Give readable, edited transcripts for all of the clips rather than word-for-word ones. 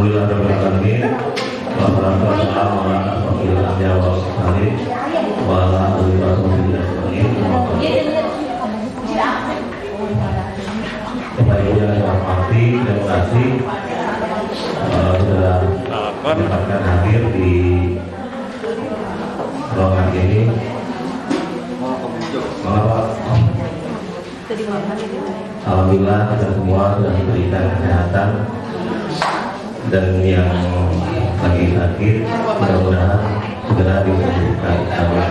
Alhamdulillah rabbil alamin. Wassalatu wassalamu ala asyrofil anbiya wal mursalin wa ala alihi washabihi ajmain. Bapak Ibu yang saya hormati, terima kasih sudah mendapatkan hadir di ruangan ini. Alhamdulillah kita semua sudah diberikan kesehatan, dan yang lagi sakit mudah-mudahan segera disembuhkan. Alhamdulillah.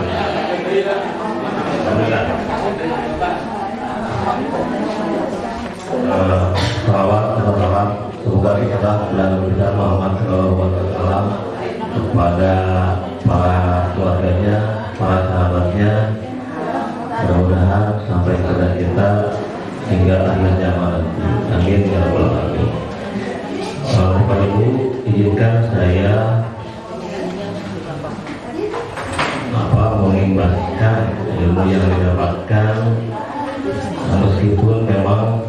Salawat dan salam semoga kita bulan besar Muhammad SAW kepada para keluarganya, para sahabatnya, mudah-mudahan sampai kepada kita hingga akhir zaman. Amin ya rabbal alamin. Bapak Ibu, izinkan saya mengimbaskan ilmu yang didapatkan, meskipun memang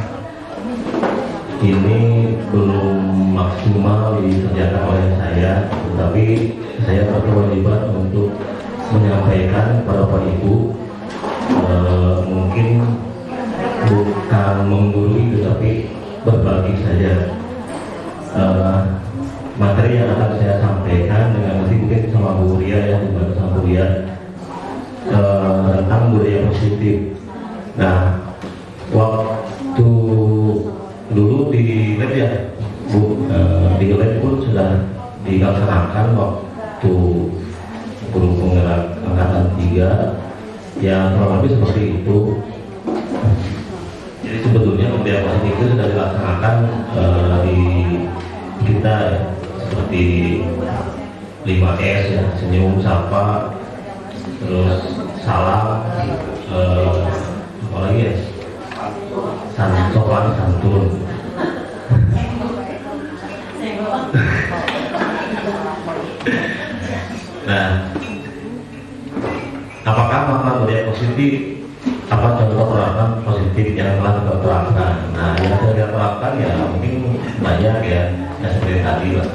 ini belum maksimal dikerjakan oleh saya, tetapi saya berkewajiban untuk menyampaikan kepada Bapak Ibu, mungkin bukan menggurui tetapi berbagi saja. Materi yang akan saya sampaikan dengan nanti mungkin sama Bu Ria ya, dibantu sama Bu Ria, tentang budaya positif. Nah, waktu dulu di lab ya Bu, di lab pun sudah dilaksanakan waktu guru penggerak angkatan 3 yang kurang lebih seperti itu. Jadi sebetulnya budaya positif itu sudah dilaksanakan di kita ya, seperti 5S ya, senyum, sapa, terus salam, apa lagi ya, sopan santun. Nah, apakah makna budaya positif? Apa contoh perlakuan positif yang telah kita terapkan? Nah, yang sudah kita terapkan ya mungkin banyak ya, seperti tadi lah,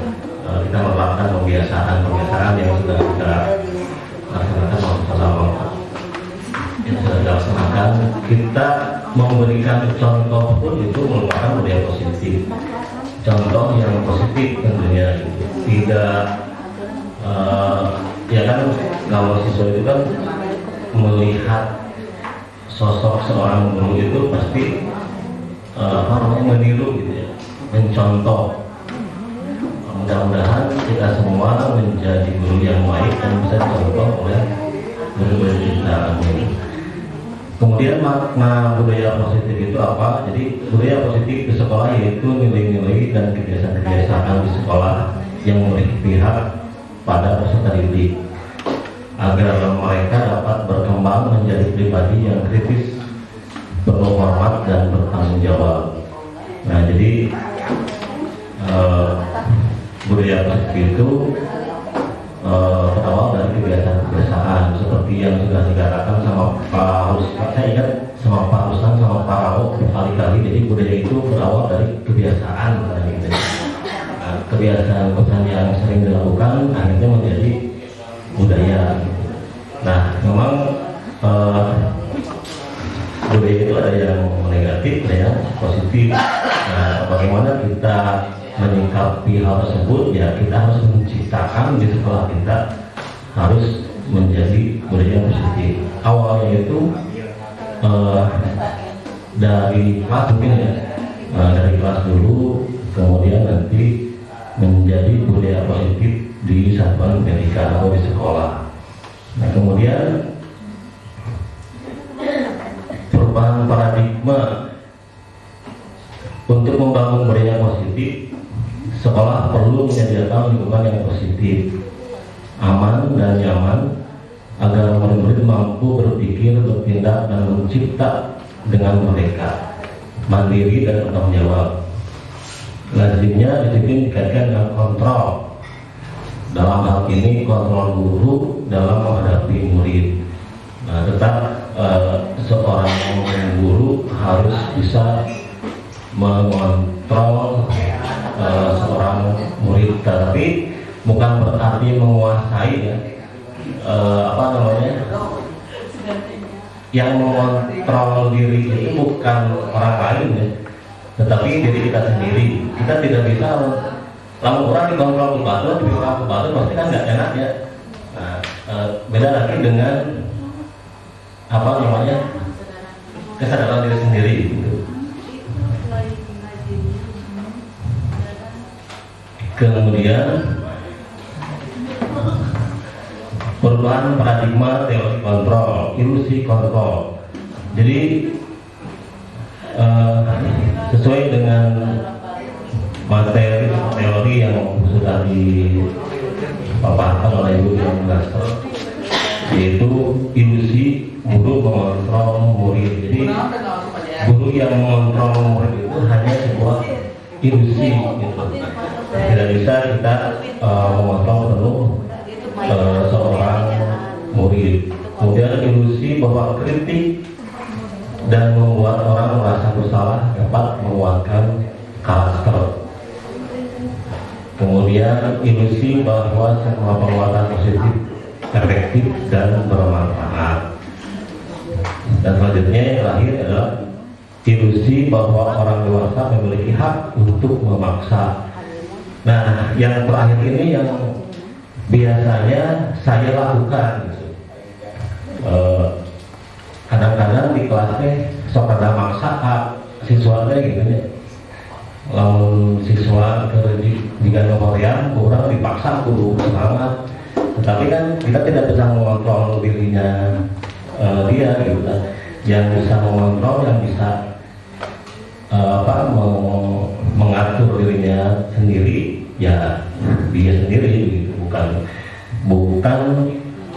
kita menerapkan kebiasaan yang sudah kita laksanakan bersama. Yang sudah dilaksanakan, kita memberikan contoh pun itu merupakan budaya positif. Contoh yang positif tentunya, tidak ya kan, kalau siswa itu kan melihat sosok seorang guru itu pasti meniru gitu ya, mencontoh. Mudah-mudahan kita semua menjadi guru yang baik dan bisa dicontoh oleh guru-guru kita. Kemudian makna budaya positif itu apa? Jadi budaya positif di sekolah yaitu nilai-nilai dan kebiasaan-kebiasaan di sekolah yang memberi pihak pada peserta didik agar mereka dapat berkembang menjadi pribadi yang kritis, penuh hormat dan bertanggung jawab. Nah, jadi budaya positif itu berawal dari kebiasaan-kebiasaan seperti yang sudah dikatakan sama Pak Ruslan. Saya ingat sama Pak Ruslan sama Pak Rawo berkali-kali. Jadi budaya itu berawal dari kebiasaan. Nah, kebiasaan-kebiasaan yang sering dilakukan akhirnya menjadi budaya. Nah, memang budaya itu ada yang negatif, ada yang positif. Nah, bagaimana kita menyikapi hal tersebut? Ya, kita harus menciptakan di sekolah kita harus menjadi budaya yang positif. Awalnya itu dari kelas mungkin ya, dari kelas dulu, kemudian nanti menjadi budaya positif di satuan pendidikan atau di sekolah. Nah, kemudian perubahan paradigma untuk membangun budaya positif, sekolah perlu menyediakan lingkungan yang positif, aman dan nyaman agar murid-murid mampu berpikir, bertindak dan mencipta dengan mereka, mandiri dan bertanggung jawab. Lazimnya disiplin dikaitkan dengan kontrol. Dalam hal ini kontrol guru dalam menghadapi murid. Nah, tetap seorang guru harus bisa mengontrol seorang murid, tapi bukan berarti menguasai ya. Apa namanya, yang mengontrol diri itu bukan orang lain ya, tetapi diri kita sendiri. Kita tidak bisa, lalu orang dikontrol kebatur, dibilang kebatur pasti kan nggak enak ya. Nah, beda lagi dengan apa namanya, kesadaran diri sendiri gitu. Kemudian perubahan paradigma teori kontrol, ilusi kontrol. Jadi sesuai dengan materi teori yang sudah dipaparkan oleh Ibu Master, yaitu ilusi guru mengontrol murid. Jadi guru yang mengontrol murid itu hanya sebuah ilusi gitu. Tidak bisa kita mengontrol penuh seorang murid. Kemudian ilusi bahwa kritik dan membuat orang merasa bersalah dapat menguatkan karakter. Kemudian ilusi bahwa semua penguatan positif efektif dan bermanfaat. Dan selanjutnya yang terakhir adalah ilusi bahwa orang dewasa memiliki hak untuk memaksa. Nah, yang terakhir ini yang biasanya saya lakukan. Kadang-kadang di kelasnya sok ada maksa siswanya gitu ya. Lalu siswa jika Korea kurang dipaksa kudu semangat. Tetapi kan kita tidak bisa mengontrol dirinya dia gitu kan. Yang bisa mengontrol, yang bisa mengatur dirinya sendiri ya dia sendiri gitu. Bukan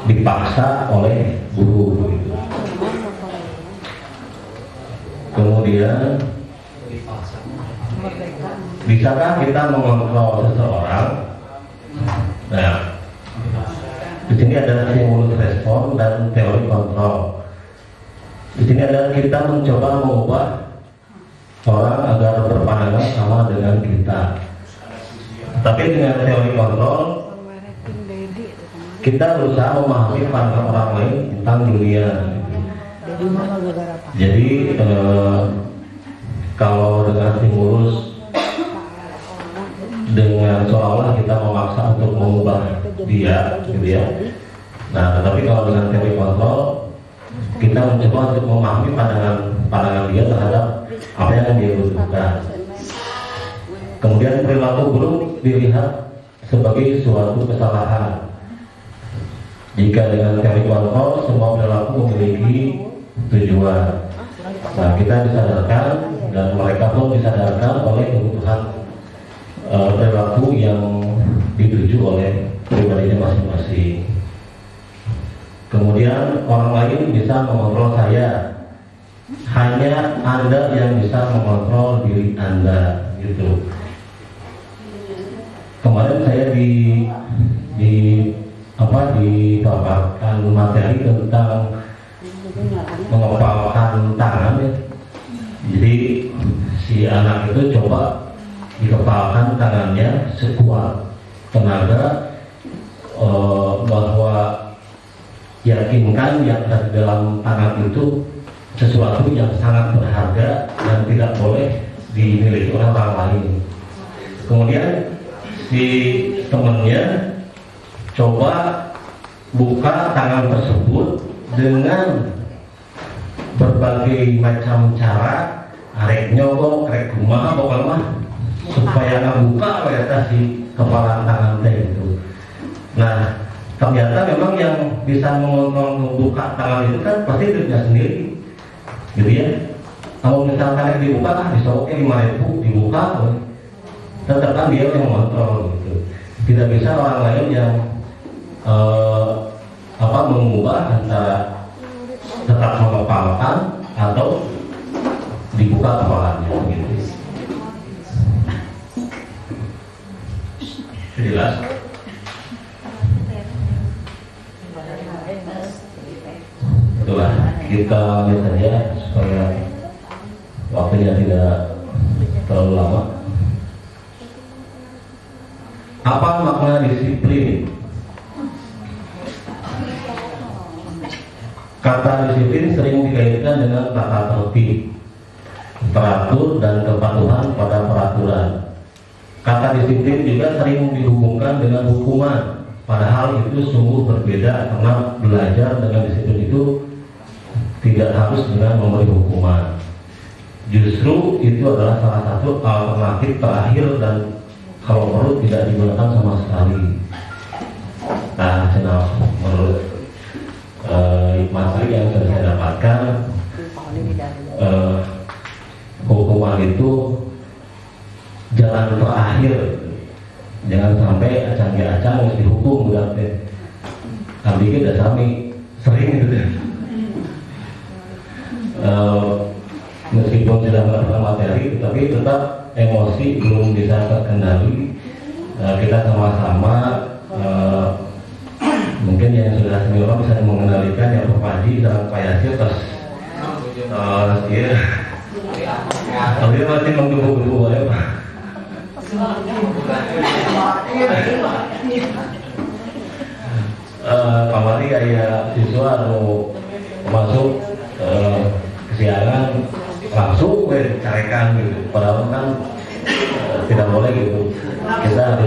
dipaksa oleh guru gitu. Kemudian bisakah kita mengontrol seseorang? Nah, di sini ada stimulus respon dan teori kontrol. Di sini adalah kita mencoba mengubah orang agar berpandangan sama dengan kita. Tapi dengan teori kontrol, kita berusaha memahami pandangan orang lain tentang dunia. Jadi kalau dengan stimulus, dengan seolah-olah kita memaksa untuk mengubah dia, gitu ya. Nah, tetapi kalau dengan teori kontrol, kita mencoba untuk memahami pandangan dia terhadap apa yang dia butuhkan. Kemudian perilaku buruk dilihat sebagai suatu kesalahan. Jika dengan teori kontrol, semua perilaku memiliki tujuan. Nah, kita disadarkan dan mereka pun disadarkan oleh kebutuhan perilaku yang dituju oleh pribadinya masing-masing. Kemudian orang lain bisa mengontrol saya, hanya Anda yang bisa mengontrol diri Anda gitu. Kemarin saya dipaparkan materi tentang mengepalkan tangan ya. Jadi si anak itu coba dikepalkan tangannya sekuat tenaga, bahwa yakinkan yang ada di dalam tangan itu sesuatu yang sangat berharga dan tidak boleh dimiliki oleh orang lain. Kemudian si temannya coba buka tangan tersebut dengan berbagai macam cara, arek nyogok, arek kumaha pokoknya mah supaya ngebuka ya si kepala tangan itu. Nah, ternyata memang yang bisa mengontrol membuka tangan itu kan pasti dirinya sendiri, gitu ya. Kalau misalkan dibuka bisa oke 5.000 dibuka, tetap kan dia yang mengontrol gitu. Tidak bisa orang lain yang mengubah antara tetap mengepalkan atau dibuka kepalanya gitu. Jelas? Itulah, kita lihat saja supaya waktunya tidak terlalu lama. Apa makna disiplin? Kata disiplin sering dikaitkan dengan tata tertib, teratur, dan kepatuhan pada peraturan. Kata disiplin juga sering dihubungkan dengan hukuman, padahal itu sungguh berbeda karena belajar dengan disiplin itu tidak harus dengan memberi hukuman. Justru itu adalah salah satu alternatif terakhir dan kalau perlu tidak digunakan sama sekali. Nah, menurut materi yang sudah saya dapatkan, hukuman itu jalan terakhir. Jangan sampai acang-acang harus dihukum berarti. Kami kita sami sering gitu. Meskipun sudah mendapatkan materi, tapi tetap emosi belum bisa terkendali. Kita sama-sama mungkin yang sudah senior bisa mengendalikan yang Perpaji dan Pak Yasir terus dia tapi masih menggebu-gebu ya Pak. Kamari kayak siswa mau masuk kesiangan langsung carekan gitu, padahal kan tidak boleh gitu. Kita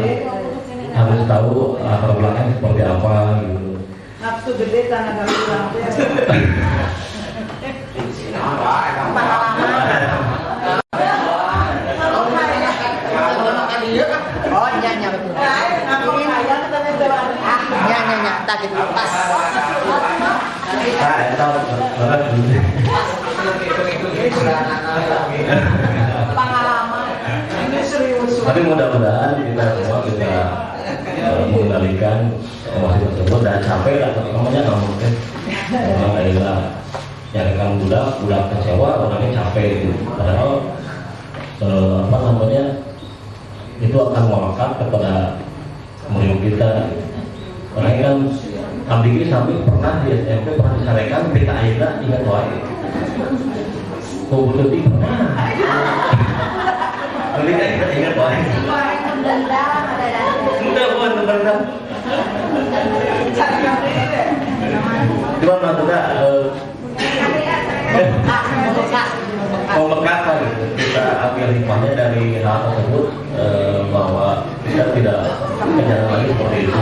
harus tahu latar belakang seperti apa gitu. Nafsu gede tanah kali kurang. Oh nyanyi betul. Nyanyi tak gitu pas. Pengalaman. Ini serius. Tapi mudah-mudahan kita semua bisa mengendalikan emosi tersebut dan sampai lah namanya nggak mungkin orang adalah yang akan budak kecewa orangnya capek gitu. Padahal apa namanya itu akan melekat kepada murid kita. Orangnya kan abdi sampai pernah di SMP pernah disarekan kita akhirnya ingat wae. Kau betul pernah. Tapi kita ingat wae. Sudah buat tentang. Cuma maksudnya melekat gitu. Kita ambil hikmahnya dari hal tersebut bahwa kita tidak berjalan lagi seperti itu.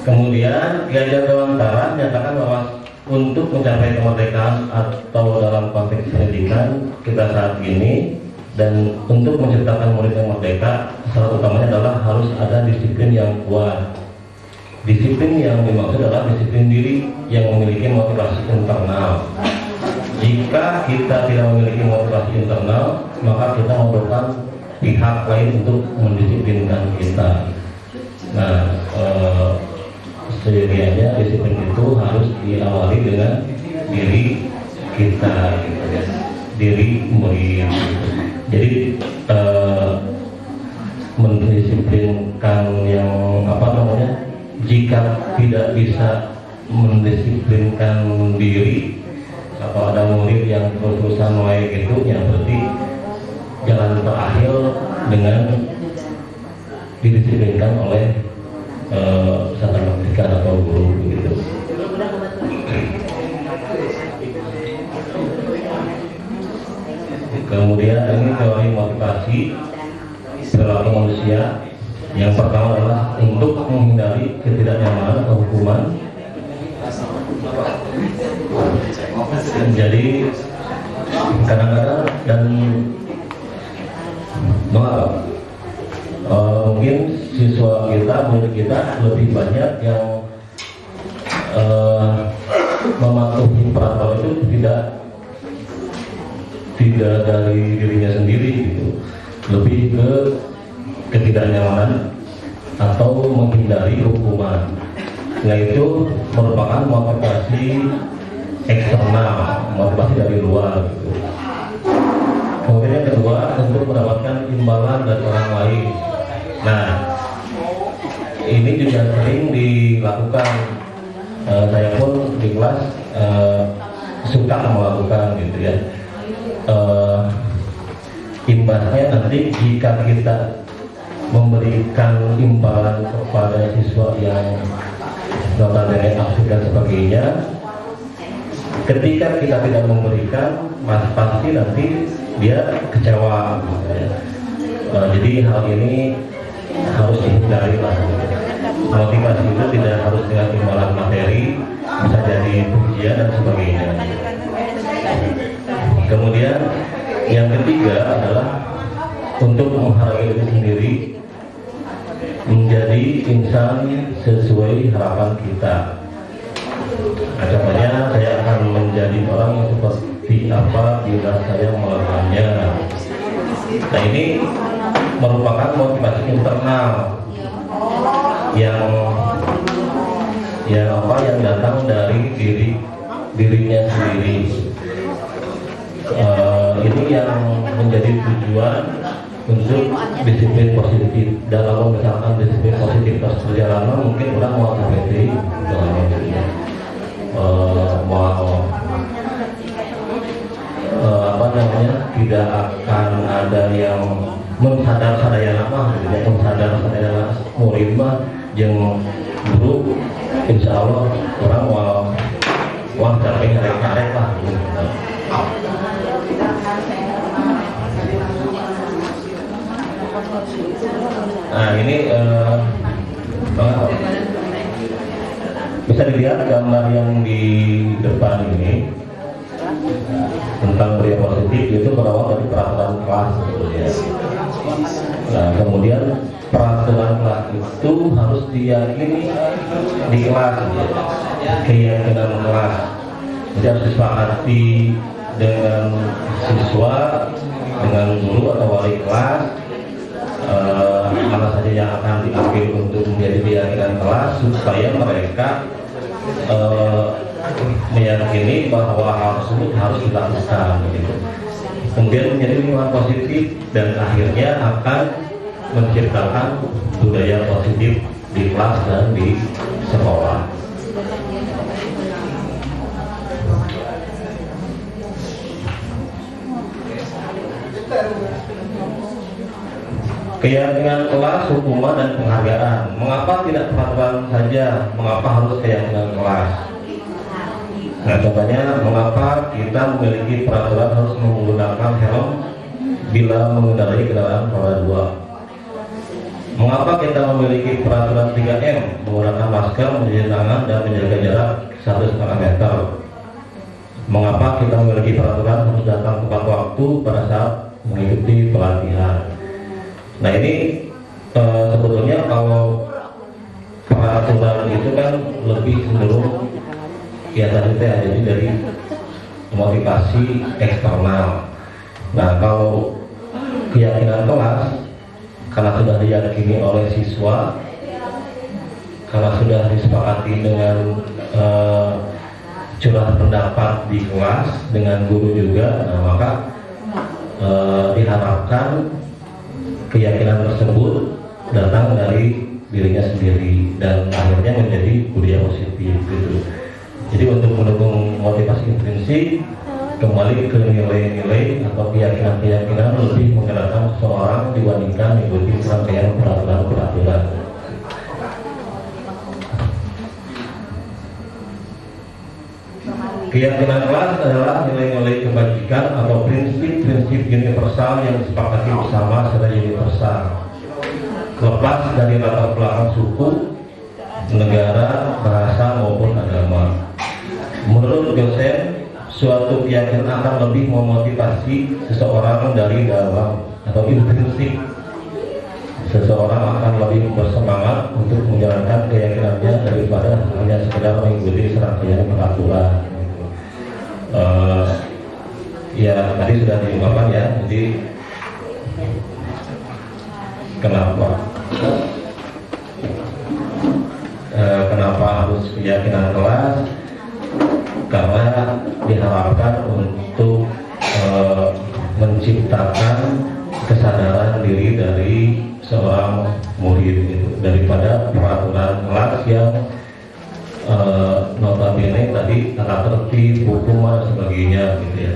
Kemudian Ganjar Dewantara menyatakan bahwa untuk mencapai kemerdekaan atau dalam konteks pendidikan kita saat ini dan untuk menciptakan murid yang merdeka, syarat utamanya adalah harus ada disiplin yang kuat. Disiplin yang dimaksud adalah disiplin diri yang memiliki motivasi internal. Jika kita tidak memiliki motivasi internal, maka kita membutuhkan pihak lain untuk mendisiplinkan kita. Nah, sejatinya disiplin itu harus diawali dengan diri kita, gitu ya. Diri murid. Jadi mendisiplinkan yang apa namanya? Jika tidak bisa mendisiplinkan diri atau ada murid yang terus-terusan wae gitu, ya berarti jalan terakhir dengan didisiplinkan oleh satu pendidikan atau guru begitu. Kemudian ini teori motivasi perilaku manusia. Yang pertama adalah untuk menghindari ketidaknyamanan atau hukuman. Jadi kadang-kadang dan mungkin siswa kita, murid kita lebih banyak yang mematuhi peraturan itu tidak dari dirinya sendiri gitu, lebih ke ketidaknyamanan atau menghindari hukuman. Nah itu merupakan motivasi eksternal, motivasi dari luar gitu. Kemudian yang kedua, untuk mendapatkan imbalan dari orang lain. Nah ini juga sering dilakukan, saya pun di kelas suka melakukan gitu ya. imbasnya nanti jika kita memberikan imbalan kepada siswa yang notabene absen dan sebagainya, ketika kita tidak memberikan, pasti nanti dia kecewa gitu ya. Jadi hal ini harus dihindari lah. Motivasi itu tidak harus dengan imbalan materi, bisa jadi pujian dan sebagainya. Kemudian yang ketiga adalah untuk menghargai diri sendiri, menjadi insan sesuai harapan kita. Nah, contohnya saya akan menjadi orang yang seperti apa bila saya melakukannya. Nah, ini merupakan motivasi internal yang datang dari dirinya sendiri. Ini yang menjadi tujuan untuk disiplin positif. Dalam misalkan disiplin positif perjalanan, mungkin orang mau sampai tidak akan ada yang mensadar sadaya nama, tidak mensadar sadaya murid mah yang guru, insya Allah orang wah capek ngarek lah. Nah ini bisa dilihat gambar yang di depan ini tentang budaya positif, itu berawal dari peraturan kelas sebetulnya. Nah kemudian peraturan kelas itu harus diyakini di kelas, keyakinan kelas. Jadi harus disepakati dengan siswa, dengan guru atau wali kelas, mana saja yang akan diambil untuk menjadi keyakinan kelas, supaya mereka meyakini bahwa hal tersebut harus dilakukan gitu. Kemudian menjadi lingkungan positif dan akhirnya akan menciptakan budaya positif di kelas dan di sekolah. Keyakinan kelas, hukuman dan penghargaan. Mengapa tidak peraturan saja? Mengapa harus keyakinan kelas? Nah contohnya, mengapa kita memiliki peraturan harus menggunakan helm bila mengendarai kendaraan roda 2? Mengapa kita memiliki peraturan 3M, menggunakan masker, mencuci tangan dan menjaga jarak 1,5 meter? Mengapa kita memiliki peraturan harus datang tepat waktu pada saat mengikuti pelatihan? Nah ini sebetulnya kalau peraturan itu kan lebih cenderung ya tadi jadi dari motivasi eksternal. Nah kalau keyakinan kelas, karena sudah diyakini oleh siswa, karena sudah disepakati dengan curah pendapat di kelas dengan guru juga, nah maka diharapkan keyakinan tersebut datang dari dirinya sendiri dan akhirnya menjadi budaya positif gitu. Jadi untuk mendukung motivasi intrinsik, kembali ke nilai-nilai atau keyakinan-keyakinan lebih menggerakkan seseorang dibandingkan mengikuti rangkaian peraturan-peraturan. Keyakinan kelas adalah nilai-nilai kebajikan atau prinsip-prinsip universal yang disepakati bersama secara universal, lepas dari latar belakang suku, negara, bahasa maupun agama. Menurut dosen, suatu keyakinan akan lebih memotivasi seseorang dari dalam atau intrinsik. Seseorang akan lebih bersemangat untuk menjalankan keyakinannya daripada hanya sekedar mengikuti serangkaian peraturan. Ya tadi sudah diungkapkan ya, jadi kenapa harus keyakinan kelas? Karena diharapkan untuk menciptakan kesadaran diri dari seorang murid gitu, daripada peraturan kelas yang notabene tadi tata tertib, hukum dan sebagainya gitu ya.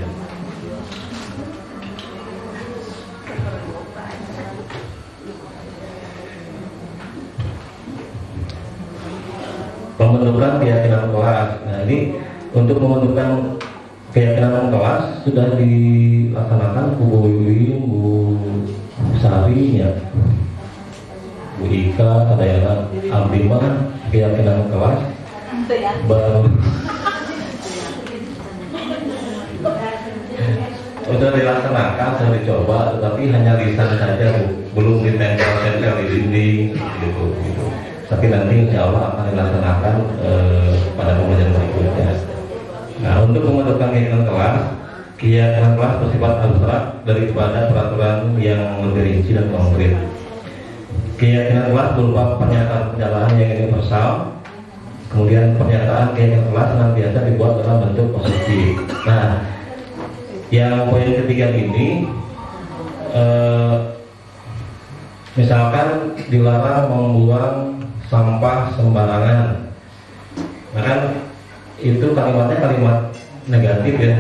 ini untuk membentukkan keyakinan kelas sudah dilaksanakan Bu Wiwin, Bu Sari, ya, Bu Ika, Kadayana, Abdimah, keyakinan kelas baru sudah dilaksanakan, sudah dicoba, tetapi hanya lisan saja, Bu, belum ditempel-tempel di dinding, gitu. Tapi nanti insya Allah akan dilaksanakan pada pembelajaran berikutnya. Nah, untuk pembentukan keyakinan kelas bersifat abstrak daripada peraturan yang lebih rinci dan konkret. Keyakinan kelas berupa pernyataan yang universal, kemudian pernyataan keyakinan kelas senantiasa dibuat dalam bentuk positif. Nah, yang poin ketiga ini, misalkan dilarang membuang sampah sembarangan, nah kan itu kalimatnya kalimat negatif ya.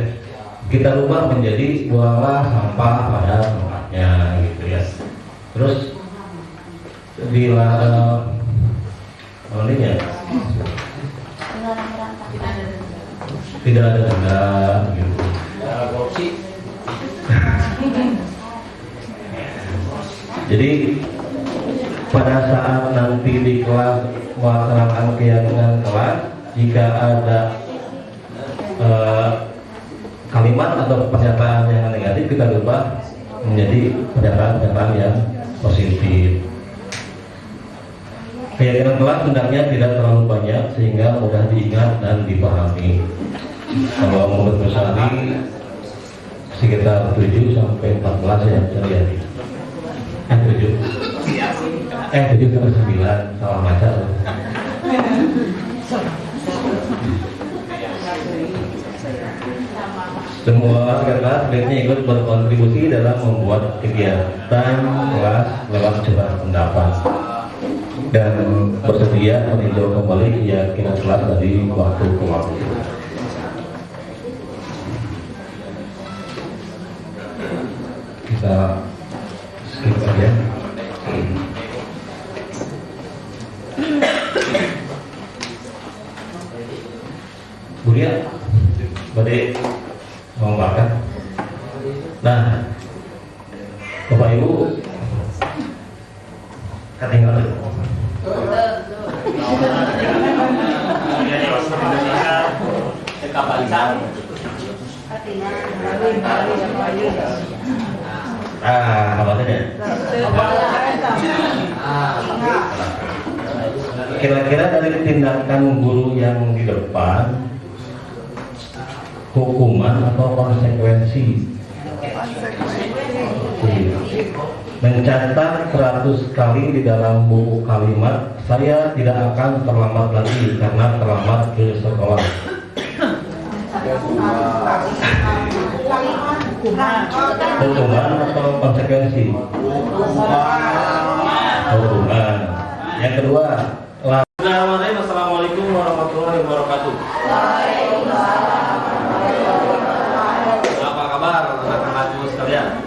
Kita rubah menjadi buanglah sampah pada tempatnya, gitu ya. Terus dilarang ya, tidak ada denda, gitu. Jadi pada saat nanti di kelas melaksanakan keyakinan kelas, jika ada kalimat atau pernyataan yang negatif, kita ubah menjadi pernyataan-pernyataan yang positif. Keyakinan kelas hendaknya tidak terlalu banyak sehingga mudah diingat dan dipahami. Kalau menurut Bu Sari sekitar 7 sampai 14 ya, saya lihat. 7 sampai 9, salah baca. Semua kelas sebaiknya ikut berkontribusi dalam membuat kegiatan kelas lewat curah pendapat dan bersedia meninjau kembali keyakinan kelas dari waktu ke waktu. Kita skip aja. Bu Ria, Bade mau makan. Nah, Bapak Ibu ketinggalan. Apa saja? Kira-kira dari tindakan guru yang di depan, hukuman atau konsekuensi? Mencatat 100 kali di dalam buku kalimat, saya tidak akan terlambat lagi karena terlambat ke sekolah. Hukuman atau konsekuensi? Hukuman. Yang kedua, Assalamualaikum warahmatullahi wabarakatuh. Apa kabar anak-anakku sekalian?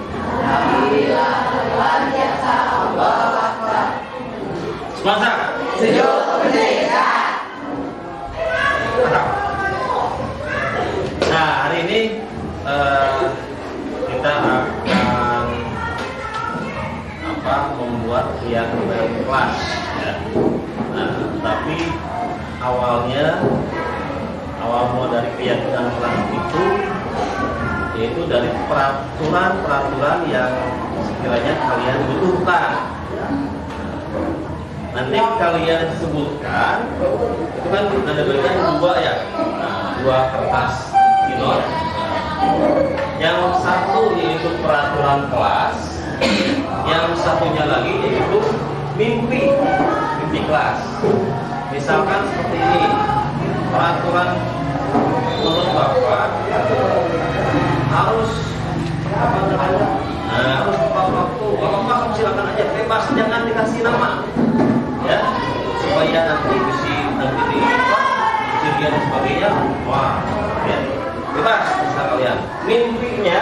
Semangat. Sejuk merdeka. Nah, hari ini kita akan membuat keyakinan kelas, ya. Nah, tapi awal dari keyakinan kelas itu yaitu dari peraturan yang sekiranya kalian butuhkan. Nanti kalian sebutkan, itu kan ada bagian dua ya, dua kertas pilot. Yang satu yaitu peraturan kelas, yang satunya lagi yaitu mimpi kelas. Misalkan seperti ini, peraturan menurut Bapak harus harus tepat waktu. Kalau enggak, kamu silakan aja bebas, jangan dikasih nama, ya, supaya nanti di ujian dan sebagainya, wah, ya, bebas bisa kalian. Mimpinya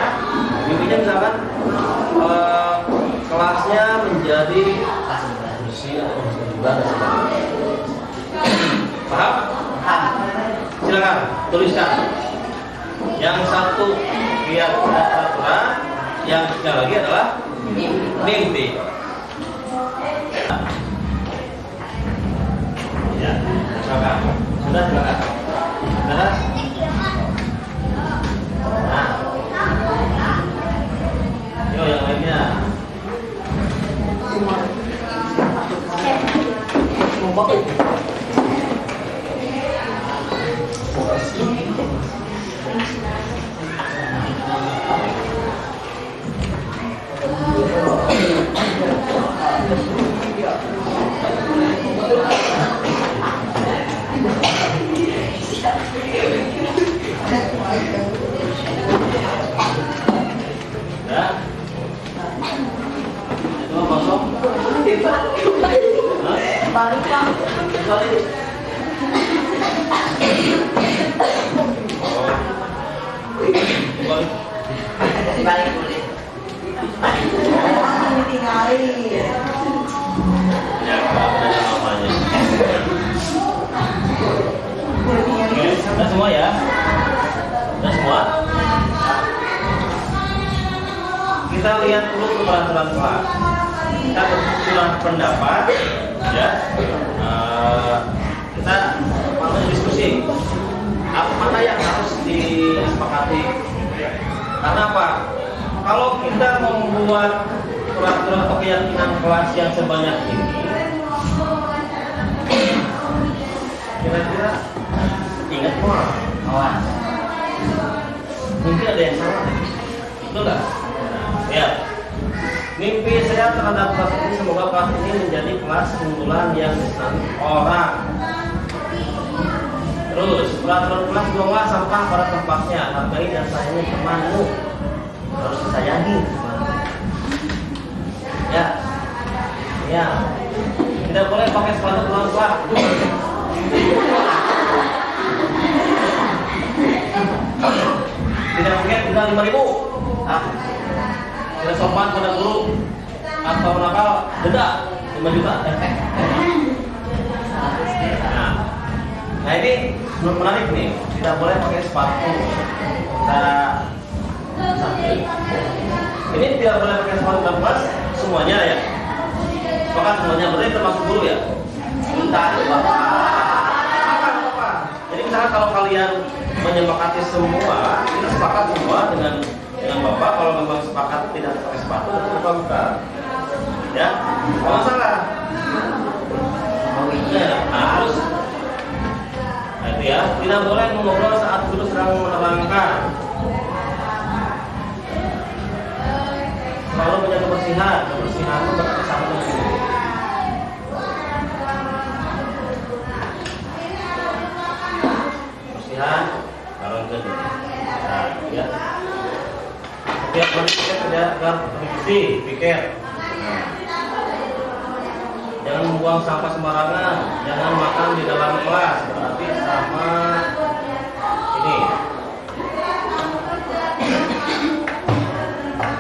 misalkan kelasnya menjadi bersih atau bersih dan sebagainya. Paham? silakan tuliskan. Yang satu lihat peraturan, yang lagi adalah mimpi. Ya, silakan. Sudah silakan. Sudah. Nah, yo yang lainnya. Ya. Itu kosong. Balik Pak. Balik. Balik boleh. Ditinggalin. Ya, ada namanya. Oke, sudah semua ya? Sudah semua? Kita lihat dulu ke peraturan kelas. Kita bersurat pendapat, ya. Kita mau diskusi apa mana yang harus disepakati. Karena apa? Kalau kita membuat peraturan atau keyakinan kelas yang sebanyak ini, kira-kira ingat semua kawan, mungkin ada yang salah, betul nggak? Ya, mimpi saya terhadap kelas ini semoga kelas ini menjadi kelas unggulan yang disenangi orang. Terus peraturan kelas buanglah sampah pada tempatnya, hargai dan sayangi temanmu, harus disayangi. Ya, ya, tidak boleh pakai sepatu pelan-pelan. Tidak mungkin tinggal 5.000. Tidak sopan pada guru atau nakal denda 5 juta. Nah ini menarik nih, tidak boleh pakai sepatu. Ini tidak boleh pakai sepatu dalam kelas semuanya ya. Bahkan semuanya berarti termasuk guru ya. Entah itu apa. Jadi misalkan kalau kalian menyepakati semua, kita sepakat semua dengan bapak. Kalau memang sepakat tidak pakai sepatu, itu bukan. Ya, nggak masalah. Ya, harus. Nah, itu ya, tidak boleh mengobrol saat guru sedang menerangkan. Selalu menjaga kebersihan itu berarti sama dengan guru. Kebersihan, taruh ke sini. Nah, ya. Setiap kali pikir agar revisi, pikir. Jangan membuang sampah sembarangan, jangan makan di dalam kelas, berarti sama ini.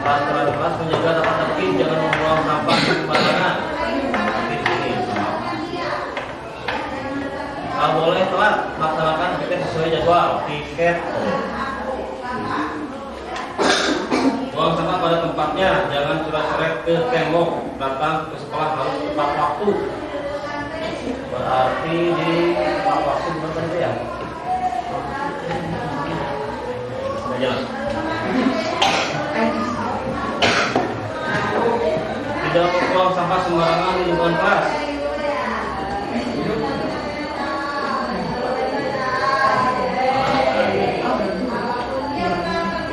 Peraturan kelas menjaga tata tertib, jangan membuang sampah sembarangan. Berarti ini sama. Kalau boleh telat, laksanakan piket sesuai jadwal, piket. Buang sampah pada tempatnya, jangan coret-coret ke tembok. Datang ke sekolah harus tepat waktu. Berarti di tepat waktu bukan ya? Sudah jelas. Tidak membuang sampah sembarangan di lingkungan kelas.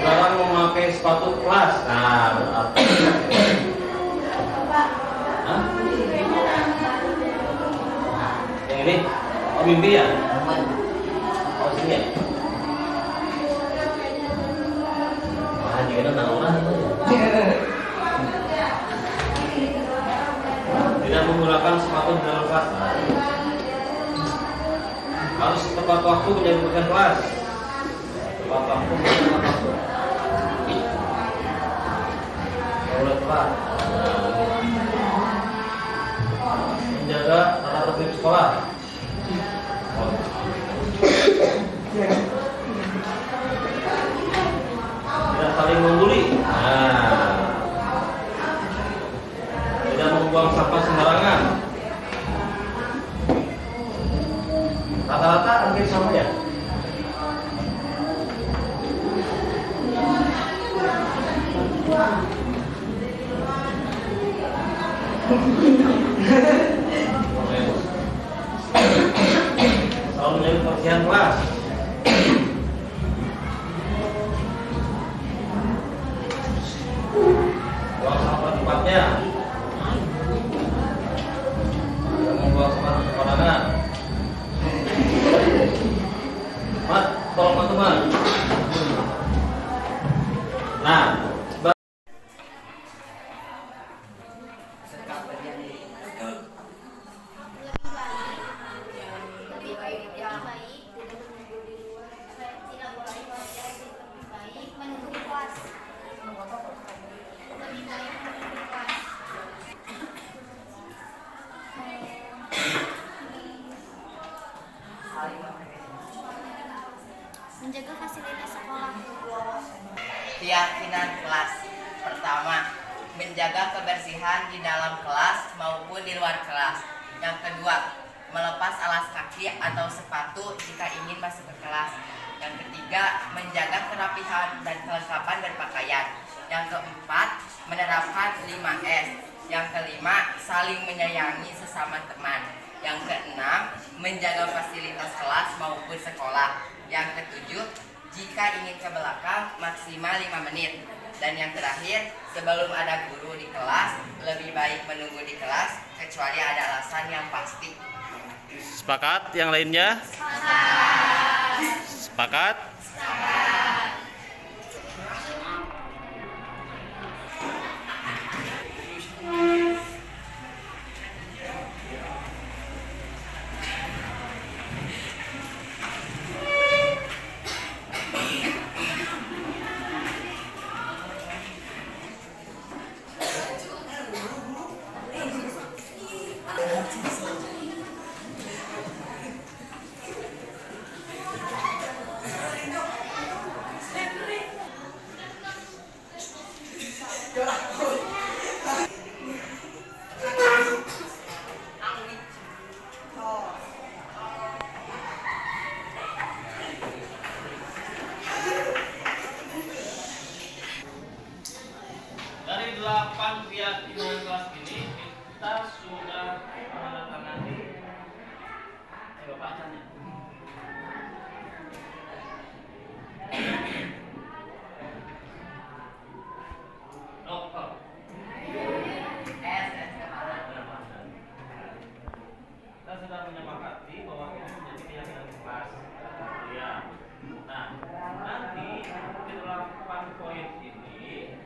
Dilarang memakai sepatu kelas. Nah, berarti yang ini mimpi ya? Oh sini ya? Wah jika naura tidak menggunakan sepatu di dalam kelas. Harus tepat waktu menjaga kelas. Tepat waktu menjaga waktu. Boleh tepat. Menjaga tata tertib sekolah. menjaga fasilitas sekolah. Keyakinan kelas. Pertama, menjaga kebersihan di dalam kelas maupun di luar kelas. Yang kedua, melepas alas kaki atau sepatu jika ingin masuk ke kelas. Yang ketiga, menjaga kerapihan dan kelengkapan berpakaian. Yang keempat, menerapkan 5S. Yang kelima, saling menyayangi sesama teman. Yang keenam, menjaga fasilitas kelas maupun sekolah. Yang ketujuh, jika ingin ke belakang maksimal 5 menit. Dan yang terakhir, sebelum ada guru di kelas, lebih baik menunggu di kelas kecuali ada alasan yang pasti. Sepakat yang lainnya? Sepakat? Dari 8 keyakinan kelas ini kita sudah menandatangani. Ayo bacanya. Dokter. Kita sudah menyepakati bahwa ini menjadi keyakinan kelas. Ya. Nah, nanti di 8 poin ini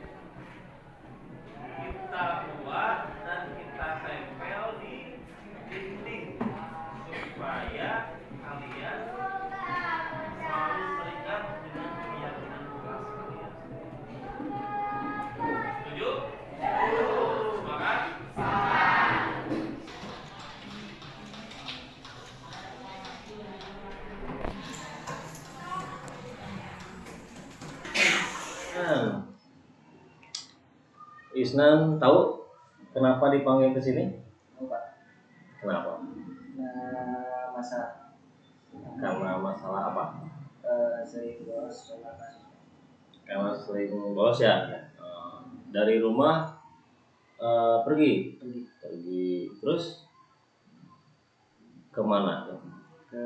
kita buat dan kita tempel di dinding supaya kalian selalu teringat dengan keyakinan kelas kalian. Setuju? Sepakat? Isnan tahu kenapa dipanggil ke sini? Pak. Kenapa? Nah, masa Karena masalah apa? sering bolos sama kan. Karena sering bolos ya. Dari rumah pergi. Terus kemana? Ke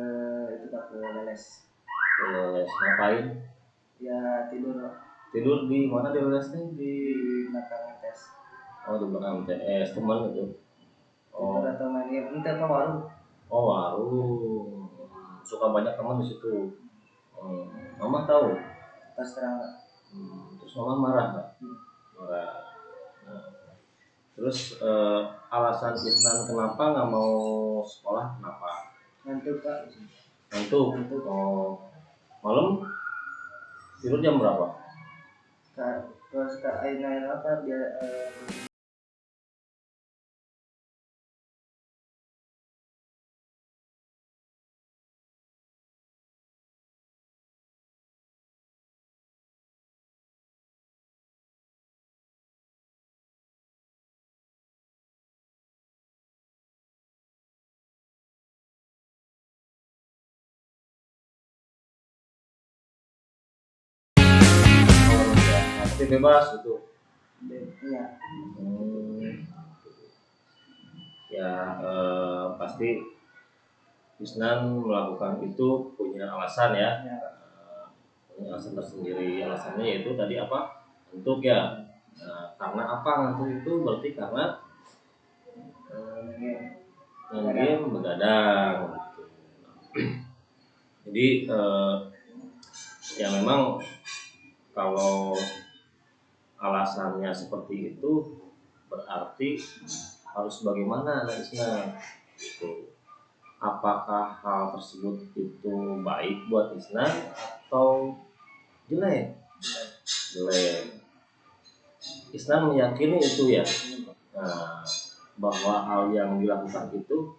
itu Pak, ke les. Ngapain? Ya tidur Pak. Tidur di mana di lesnya? Di belakang tes. Oh, di belakang TS teman itu. Oh. Oh, Atau main game itu apa warung? oh warung. Suka banyak teman di situ. Mama tahu. Pas terang Pak. Terus mama marah nggak? Marah. Nah, terus alasan Isnan kenapa nggak mau sekolah? Kenapa? Ngantuk Pak. Ngantuk. Oh, malam tidur jam berapa? Kalau suka air apa biar Nanti bebas itu. iya. Ya pasti Isnan melakukan itu punya alasan ya. Ya. Punya alasan tersendiri. Alasannya yaitu tadi apa? Ngantuk ya. Nah, karena apa ngantuk itu berarti karena main game begadang. Jadi ya memang kalau alasannya seperti itu berarti harus bagaimana Isna gitu. Apakah hal tersebut itu baik buat Isna atau jelek? Jelek. Isna meyakini itu ya. Nah, bahwa hal yang dilakukan itu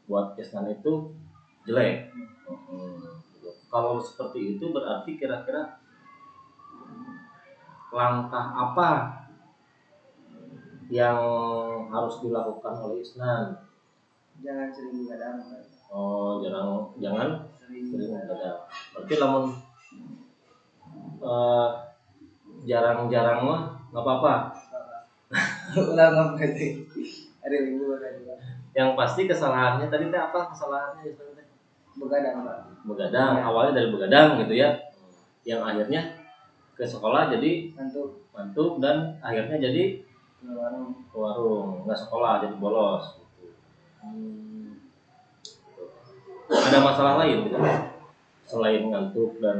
buat Isna itu jelek. kalau seperti itu berarti kira-kira langkah apa yang harus dilakukan oleh Isnan? Jangan sering begadang. Oh, jangan Sering sering begadang. begadang. Berarti lamun eh, jarang-jarang mah nggak apa-apa. Ulah ngapain sih? Ada libur aja. Yang pasti kesalahannya tadi teh apa kesalahannya Isnan teh? Begadang, Pak. Begadang, Ya. awalnya dari begadang gitu ya. Yang akhirnya ke sekolah jadi Ngantuk dan akhirnya jadi ke warung. ke warung, nggak sekolah jadi bolos gitu. Ada masalah lain gitu selain ngantuk dan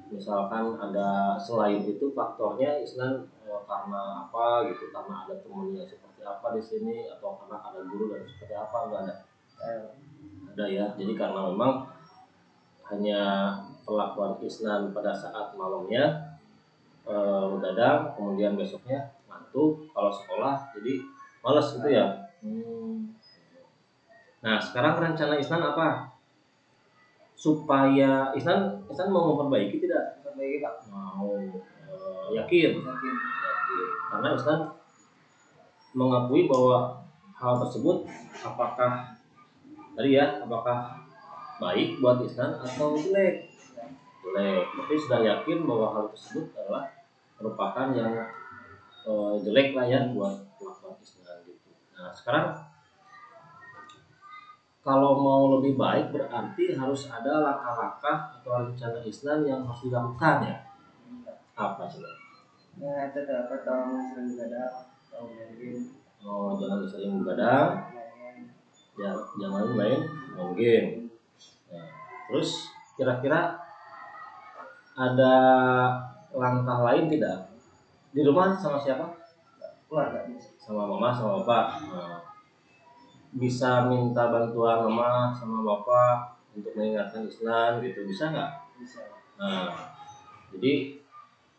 misalkan ada selain itu faktornya Isnan karena apa gitu, karena ada temennya seperti apa di sini atau karena ada guru dan seperti apa, nggak ada? Ada ya, jadi karena memang hanya pelakuan Isnan pada saat malamnya begadang, kemudian besoknya ngantuk, kalau sekolah jadi males gitu ya. Nah sekarang rencana Isnan apa supaya Isnan mau memperbaiki tidak? Perbaiki, Pak. Mau yakin karena Isnan mengakui bahwa hal tersebut apakah baik buat Isnan atau jelek. Tapi sudah yakin bahwa hal tersebut adalah merupakan yang jelek lah ya buat pelakuan Isnan gitu. Nah sekarang kalau mau lebih baik berarti harus ada langkah-langkah atau rencana Isnan yang harus dilakukan ya. Apa coba? Ya, itu apa tahu sering begadang, tahu mungkin. Oh, jangan sering begadang, ya, jangan main game. Nah, terus kira-kira ada langkah lain tidak? Di rumah sama siapa? Keluarga bisa. Sama mama, sama bapak. Nah, bisa minta bantuan mama sama bapak untuk mengingatkan Isnan gitu, bisa nggak? Bisa. Nah, jadi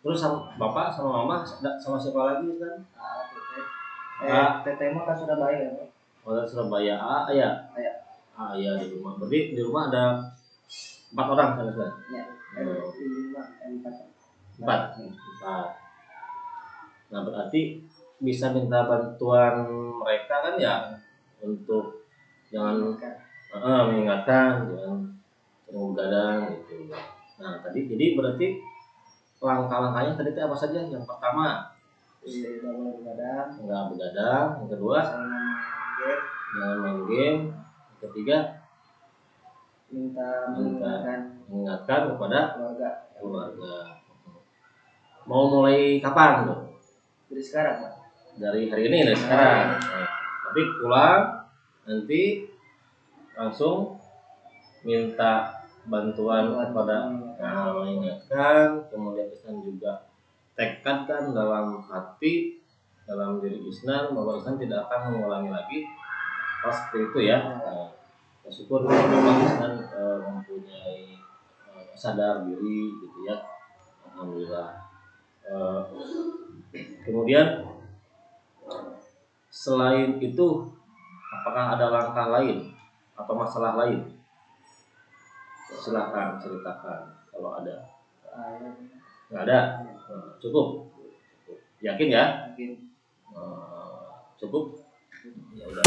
terus sama bapak sama mama sama siapa lagi kan? Teteh mah kan Surabaya ya, Pak. Oh, Surabaya. Ya. Ya di rumah. Berarti di rumah ada 4 orang kan? Ya. 4. Nah berarti bisa minta bantuan mereka kan ya untuk jangan mengingatkan jangan sering begadang gitu. Nah tadi jadi berarti langkah-langkahnya tadi itu apa saja? Yang pertama nggak begadang, yang kedua jangan main game, yang ketiga minta mengingatkan kepada keluarga. Mau mulai kapan tuh? Dari sekarang, Pak. Dari hari ini, dari sekarang. Nah, tapi pulang nanti langsung minta bantuan kepada mengingatkan, kemudian Isnan juga tekadkan dalam hati, dalam diri Isnan bahwa Isnan tidak akan mengulangi lagi hal seperti itu ya. Nah, syukur memang Isnan mempunyai sadar diri gitu ya. Alhamdulillah. Kemudian selain itu apakah ada langkah lain atau masalah lain? Silakan ceritakan kalau ada. Nggak ada? Cukup? Yakin ya? Yakin. Cukup? Ya udah.